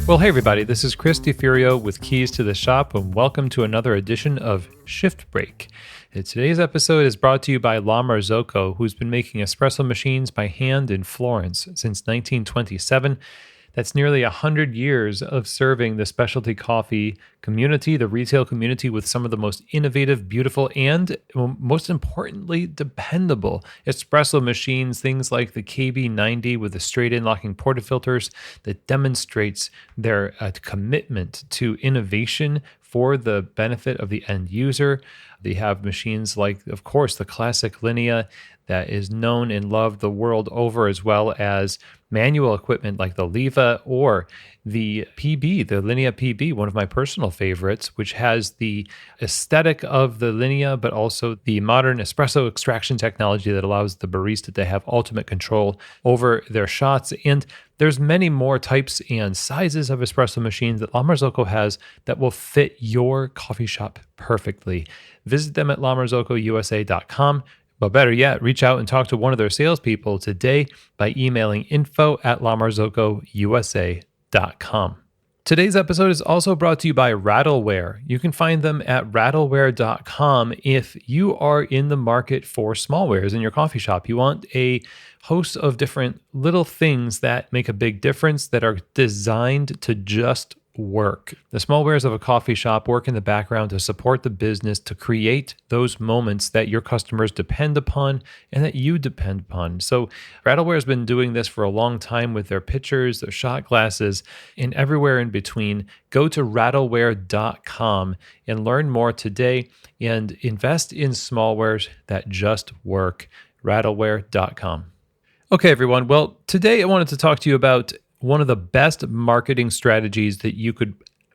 Well, hey everybody, this is Chris DiFurio with Keys to the Shop, and welcome to another edition of Shift Break. And today's episode is brought to you by La Marzocco, who's been making espresso machines by hand in Florence since 1927. That's nearly 100 years of serving the specialty coffee community, the retail community, with some of the most innovative, beautiful, and most importantly, dependable espresso machines. Things like the KB90 with the straight-in locking portafilters that demonstrates their commitment to innovation for the benefit of the end user. They have machines like, of course, the classic Linea that is known and loved the world over, as well as manual equipment like the Leva or the PB, the Linea PB, one of my personal favorites, which has the aesthetic of the Linea, but also the modern espresso extraction technology that allows the barista to have ultimate control over their shots. And there's many more types and sizes of espresso machines that La Marzocco has that will fit your coffee shop perfectly. Visit them at lamarzocco.usa.com. But better yet, reach out and talk to one of their salespeople today by emailing info@lamarzocco.usa.com. Today's episode is also brought to you by Rattleware. You can find them at rattleware.com if you are in the market for smallwares in your coffee shop. You want a host of different little things that make a big difference that are designed to just work. The smallwares of a coffee shop work in the background to support the business, to create those moments that your customers depend upon and that you depend upon. So Rattleware has been doing this for a long time with their pitchers, their shot glasses, and everywhere in between. Go to rattleware.com and learn more today and invest in smallwares that just work. Rattleware.com. Okay, everyone. Well, today I wanted to talk to you about one of the best marketing strategies that you could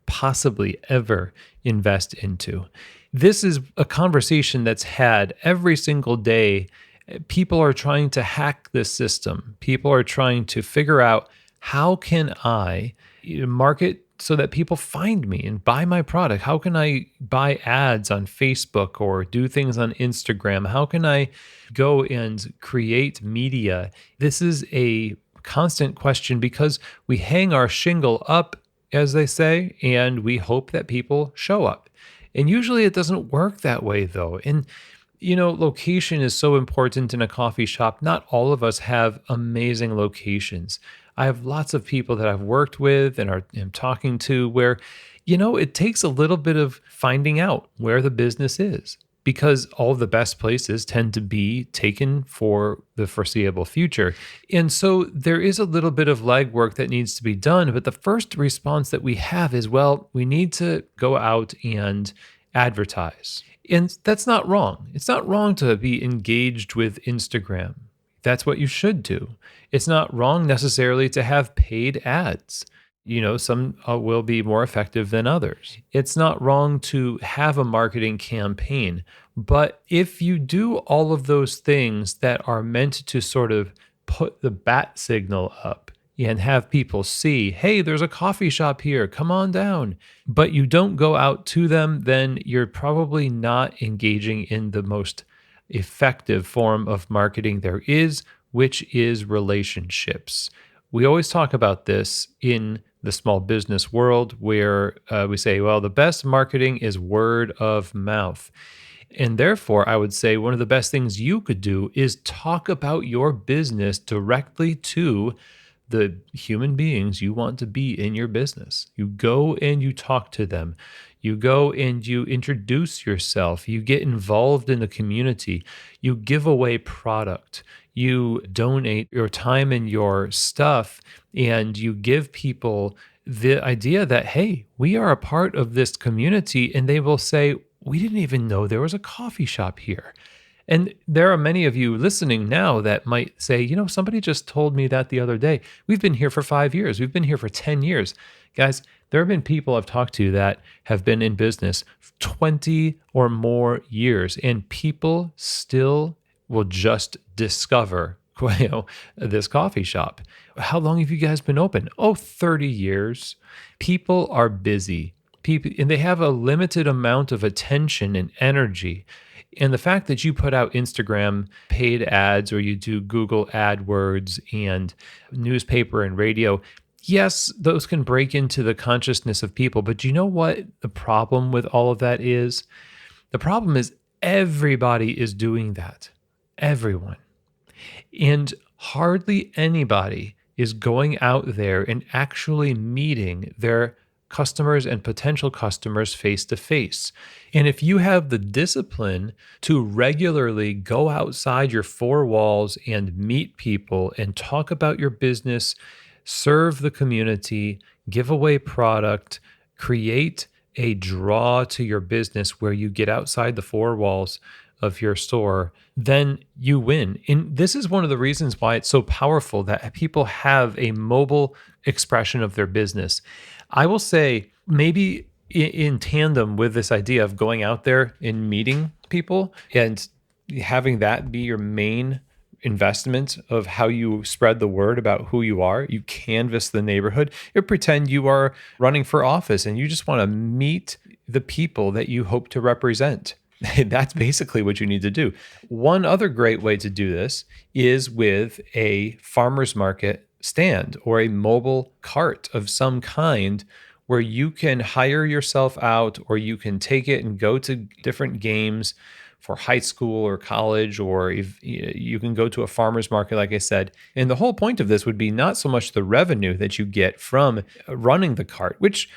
possibly ever invest into. This is a conversation that's had every single day. People are trying to hack this system. People are trying to figure out, how can I market so that people find me and buy my product? How can I buy ads on Facebook or do things on Instagram? How can I go and create media? This is a constant question because we hang our shingle up, as they say, and we hope that people show up. And usually it doesn't work that way, though. And, location is so important in a coffee shop. Not all of us have amazing locations. I have lots of people that I've worked with and am talking to where, it takes a little bit of finding out where the business is, because all the best places tend to be taken for the foreseeable future. And so there is a little bit of legwork that needs to be done. But the first response that we have is, well, we need to go out and advertise. And that's not wrong. It's not wrong to be engaged with Instagram. That's what you should do. It's not wrong necessarily to have paid ads. Some will be more effective than others. It's not wrong to have a marketing campaign, but if you do all of those things that are meant to sort of put the bat signal up and have people see, hey, there's a coffee shop here, come on down, but you don't go out to them, then you're probably not engaging in the most effective form of marketing there is, which is relationships. We always talk about this in the small business world where we say, well, the best marketing is word of mouth. And therefore, I would say one of the best things you could do is talk about your business directly to the human beings you want to be in your business. You go and you talk to them. You go and you introduce yourself. You get involved in the community. You give away product. You donate your time and your stuff, and you give people the idea that, hey, we are a part of this community, and they will say, we didn't even know there was a coffee shop here. And there are many of you listening now that might say, somebody just told me that the other day. We've been here for 5 years. We've been here for 10 years. Guys, there have been people I've talked to that have been in business 20 or more years, and people still will just discover this coffee shop. How long have you guys been open? 30 years. People are busy. And they have a limited amount of attention and energy. And the fact that you put out Instagram paid ads, or you do Google AdWords and newspaper and radio, Yes, those can break into the consciousness of people, but do you know what the problem with all of that is? The problem is everybody is doing that. Everyone. And hardly anybody is going out there and actually meeting their customers and potential customers face to face. And if you have the discipline to regularly go outside your four walls and meet people and talk about your business, serve the community, give away product, create a draw to your business where you get outside the four walls of your store, then you win. And this is one of the reasons why it's so powerful that people have a mobile expression of their business. I will say, maybe in tandem with this idea of going out there and meeting people and having that be your main investment of how you spread the word about who you are. You canvass the neighborhood. You pretend you are running for office and you just want to meet the people that you hope to represent. That's basically what you need to do. One other great way to do this is with a farmer's market stand or a mobile cart of some kind where you can hire yourself out or you can take it and go to different games for high school or college, or if you can go to a farmer's market, like I said. And the whole point of this would be not so much the revenue that you get from running the cart, which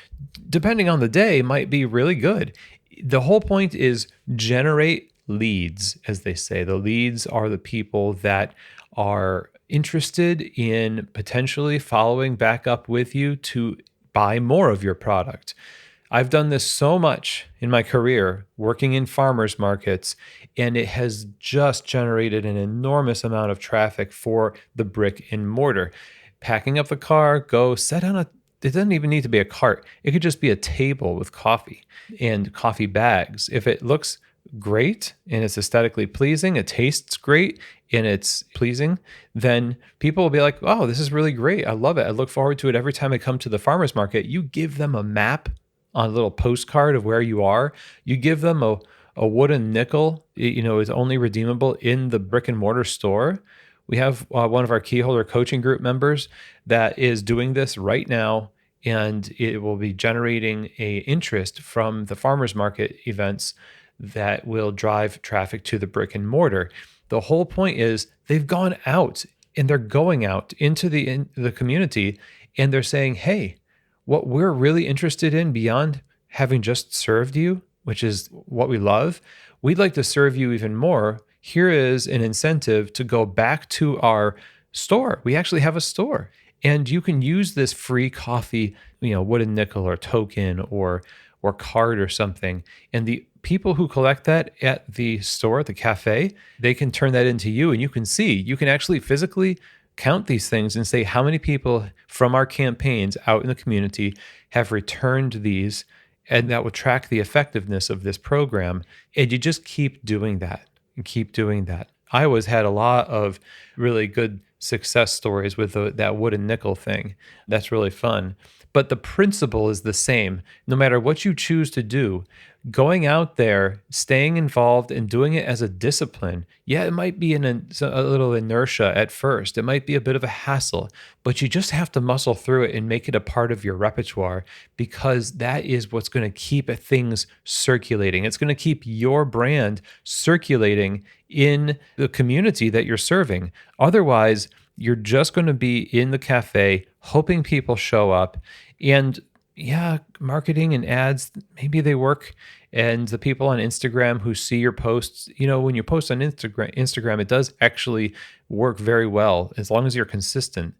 depending on the day might be really good. The whole point is generate leads, as they say. The leads are the people that are interested in potentially following back up with you to buy more of your product. I've done this so much in my career working in farmers markets, and it has just generated an enormous amount of traffic for the brick and mortar. Packing up the car, go set on it doesn't even need to be a cart. It could just be a table with coffee and coffee bags. If it looks great and it's aesthetically pleasing, it tastes great and it's pleasing, then people will be like, oh, this is really great. I love it. I look forward to it every time I come to the farmer's market. You give them a map on a little postcard of where you are. You give them a wooden nickel, is only redeemable in the brick and mortar store. We have one of our key holder coaching group members that is doing this right now, and it will be generating a interest from the farmers market events that will drive traffic to the brick and mortar. The whole point is they've gone out and they're going out into the community and they're saying, hey, what we're really interested in beyond having just served you, which is what we love, we'd like to serve you even more. Here is an incentive to go back to our store. We actually have a store. And you can use this free coffee, wooden nickel or token or card or something. And the people who collect that at the store, at the cafe, they can turn that into you. And you can actually physically count these things and say how many people from our campaigns out in the community have returned these, and that will track the effectiveness of this program. And you just keep doing that and keep doing that. I always had a lot of really good success stories with that wooden nickel thing. That's really fun. But the principle is the same. No matter what you choose to do, going out there, staying involved and doing it as a discipline. Yeah, it might be a little inertia at first. It might be a bit of a hassle, but you just have to muscle through it and make it a part of your repertoire, because that is what's going to keep things circulating. It's going to keep your brand circulating in the community that you're serving. Otherwise, you're just going to be in the cafe hoping people show up. And yeah, marketing and ads, maybe they work. And the people on Instagram who see your posts, when you post on Instagram, it does actually work very well as long as you're consistent.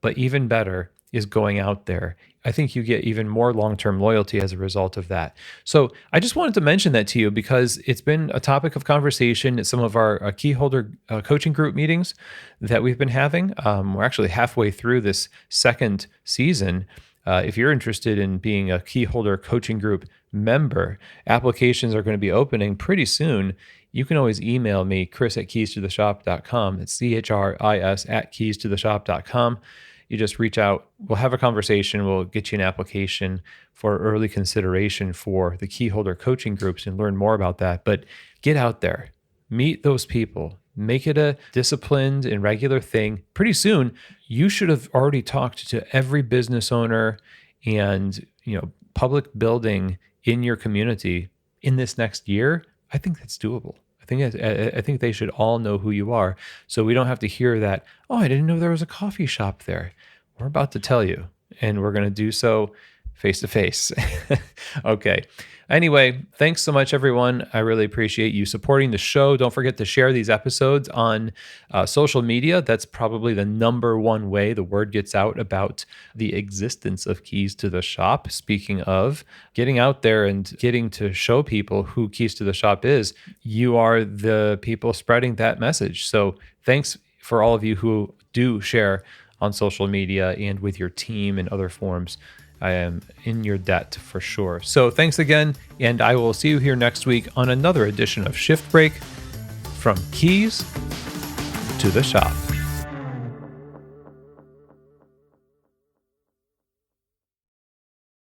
But even better is going out there. I think you get even more long-term loyalty as a result of that. So I just wanted to mention that to you because it's been a topic of conversation at some of our key holder coaching group meetings that we've been having. We're actually halfway through this second season. If you're interested in being a key holder coaching group member, applications are going to be opening pretty soon. You can always email me, chris@keystotheshop.com. It's CHRIS@keystotheshop.com. You just reach out. We'll have a conversation. We'll get you an application for early consideration for the key holder coaching groups and learn more about that. But get out there, meet those people, Make it a disciplined and regular thing. Pretty soon, you should have already talked to every business owner and, public building in your community in this next year. I think that's doable. I think they should all know who you are, so we don't have to hear that. Oh, I didn't know there was a coffee shop there. We're about to tell you, and we're going to do so face to face. Okay. Anyway, thanks so much, everyone. I really appreciate you supporting the show. Don't forget to share these episodes on social media. That's probably the number one way the word gets out about the existence of Keys to the Shop. Speaking of getting out there and getting to show people who Keys to the Shop is, you are the people spreading that message. So thanks for all of you who do share on social media and with your team and other forums. I am in your debt for sure. So thanks again, and I will see you here next week on another edition of Shift Break, from Keys to the Shop.